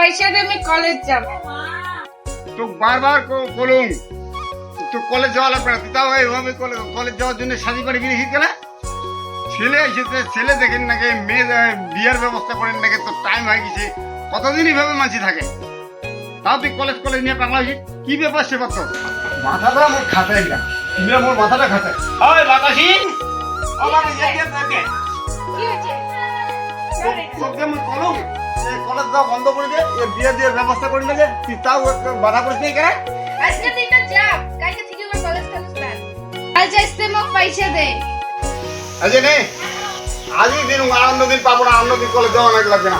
পয়সা দে, আমি কলেজ যাব। তো বারবার বলুন তো কলেজ যাওয়া লাগবে না, তাও এইভাবে কলেজ যাওয়ার জন্য শাদি বাড়ি গিয়েছিস কেন? ছেলে এসেছে, ছেলে দেখেন নাকি, মেয়ে বিয়ের ব্যবস্থা করেন নাকি, তোর টাইম হয়ে গেছে, কতদিন এইভাবে মানছি থাকে, তাও তুই কলেজ নিয়ে পাগলা হয়েছিস, কি ব্যাপার সে তোর? মাথাটা আমার খাতায় না, মোর মাথাটা খাতায়। ওই বাতাসি আমার কি হয়েছে? তোকে আমি কলম কলেজ যাওয়া বন্ধ করে দে, বিয়ে দিয়ে ব্যবস্থা করে নেবে, তুই তাও বাধা করিস নি কেন? আজকে দিনটা যাব, কালকে থেকে আমার কলেজ প্ল্যান। আজ আসতে মোক পয়সা দে। আজকে নে, আজই দিন অন্য দিন পাবো না, অন্য দিন কলেজ যাওয়া লাগবে না।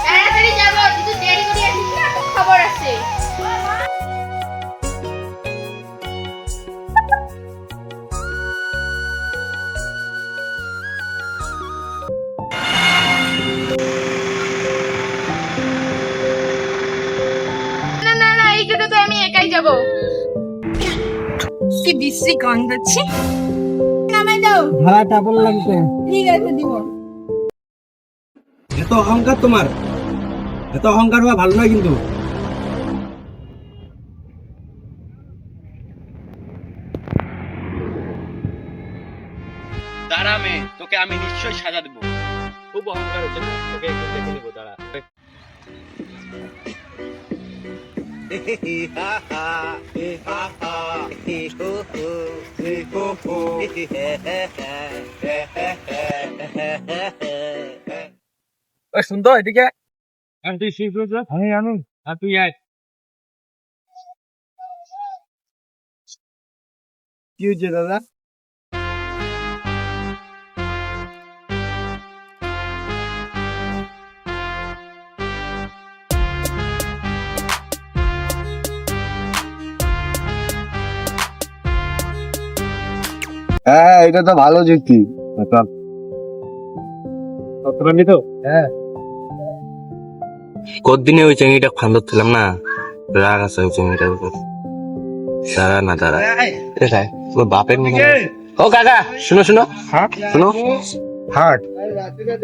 তাড়াতাড়ি যাব, কিন্তু দেরি করে আসিস না, তো খবর আছে। না না না, এই জন্য তো আমি একাই যাব। কি বিশ্রী গন্ধ ছি। নামাই দাও। ভাড়াটা বললাম তো। ঠিক আছে, দিব। এত অহংকার তোমার, এত অহংকার হওয়া ভালো নয় কিন্তু। দাঁড়া মেয়ে, তোকে আমি নিশ্চয়ই সাজা দেবো। খুব অহংকার হচ্ছে, তোকে একটু দেখে নেবো, দাঁড়া। সুন্দর এদিকে তুই আমি আর তুই আয়। কি হচ্ছে দাদা? হ্যাঁ, এটা তো ভালো যুক্তি। হ্যাঁ, কতদিনে ওই চেঙ্গিটা ফান ধরছিলাম না, রাগ আছে ওই চেঙ্গিটার উপর। দাঁড়া না দাঁড়া, ওর বাপের মনে হয়। ও কাকা, শুনো শুনো শুনো, হাট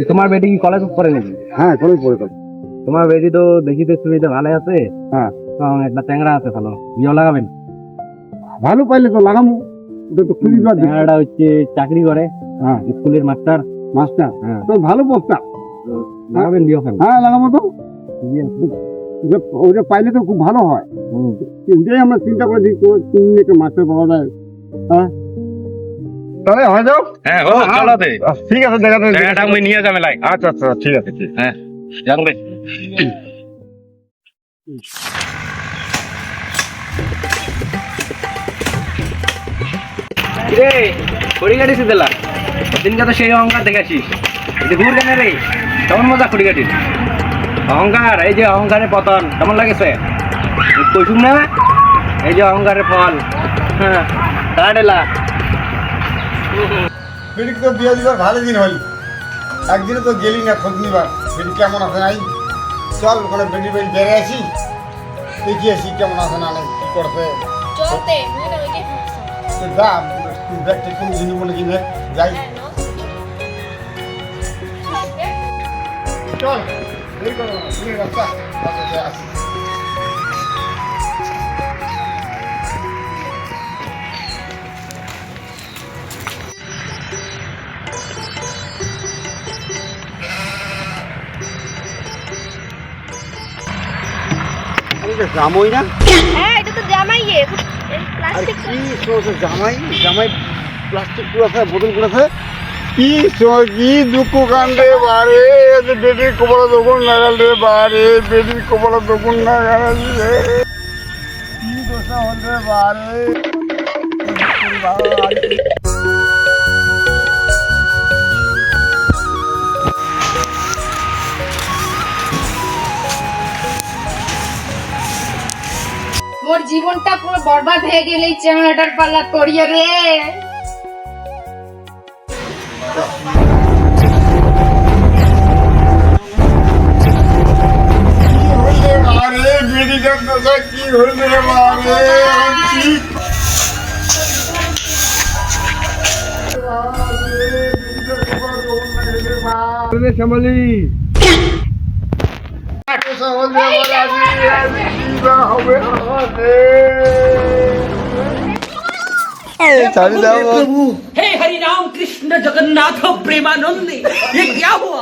তোমার বেটি কি কলেজ পড়ে নাকি? হ্যাঁ, কলেজ পড়ে তো। তোমার বেটি তো দেখিতে শুনিতে ভালো আছে। হ্যাঁ, একটা ট্যাংরা আছে ভালো, বিয়ে লাগাবেন? ভালো পাইলে তো লাগামু, এটা তো খুবই ভালো। ট্যাংরাটা হচ্ছে চাকরি করে, হ্যাঁ, স্কুলের মাস্টার। মাস্টার, হ্যাঁ, তো ভালো প্রস্তাব। লাগাবেন বিয়ে ওখানে? হ্যাঁ, লাগাবো তো। ওটা পাইলে তো খুব ভালো হয়। এটাই আমরা চিন্তা করে দিই, তিন দিকে মাস্টার পাওয়া যায়। হ্যাঁ, তাহলে হয়ে যাও। হ্যাঁ, ও চলো দে। ঠিক আছে, দেখা যাবে। জায়গাটা আমি নিয়ে যাবে লাই। আচ্ছা আচ্ছা, ঠিক আছে, ঠিক। হ্যাঁ, জানবে। রে খড়ি কাটিস দিলা, দিনকে তো সেই অহংকার দেখেছিস, ঘুর কেন রে? কেমন মজা খড়ি কাটিস? অহংকার, এই যে অহংকারের পতন, কেমন লাগেছে? কইসুম না, এই যে অহংকারের ফল। হ্যাঁ, দাঁড়েলা বেটিকে তো বিয়ে দিবার ভালো দিন হল, একদিনে তো গেলি না খোঁজ নিবার, বেটি কেমন আছে নাই। চল ওখানে বেটি বেটি বেড়ে আসি, দেখি আসি কেমন আছে না নাই, কি করছে। চলতে মনে ওই যে তো যা, ব্যাগটা কোন জিনিস বলে কিনে যাই। চল, দেরি করো না, তুমি রাস্তা আসি। জামাই না? হ্যাঁ, এটা তো জামাইয়ে প্লাস্টিক। কি জামাই, জামাই প্লাস্টিক পুরাছে, বোতল পুরাছে। কি কি দুঃখ কাণ্ডে বারে, বেটির কপালে দোকান লাগাল রে বারে, বেটির কপালে দোকান লাগাল রে, কি দশা হল রে বারে। মোর জীবনটা পুরো বরবাদ হয়ে গেল এই চ্যাংড়াটার পাল্লা পড়িয়ে রে। বেটিটার দশা কি হল রে বারে, শ্যামলি, দশা হল রে বারে। আমি কি বা হবে আমাদের ছাড়ি দাও हे हरि राम कृष्ण जगन्नाथ प्रेमानंद ये क्या हुआ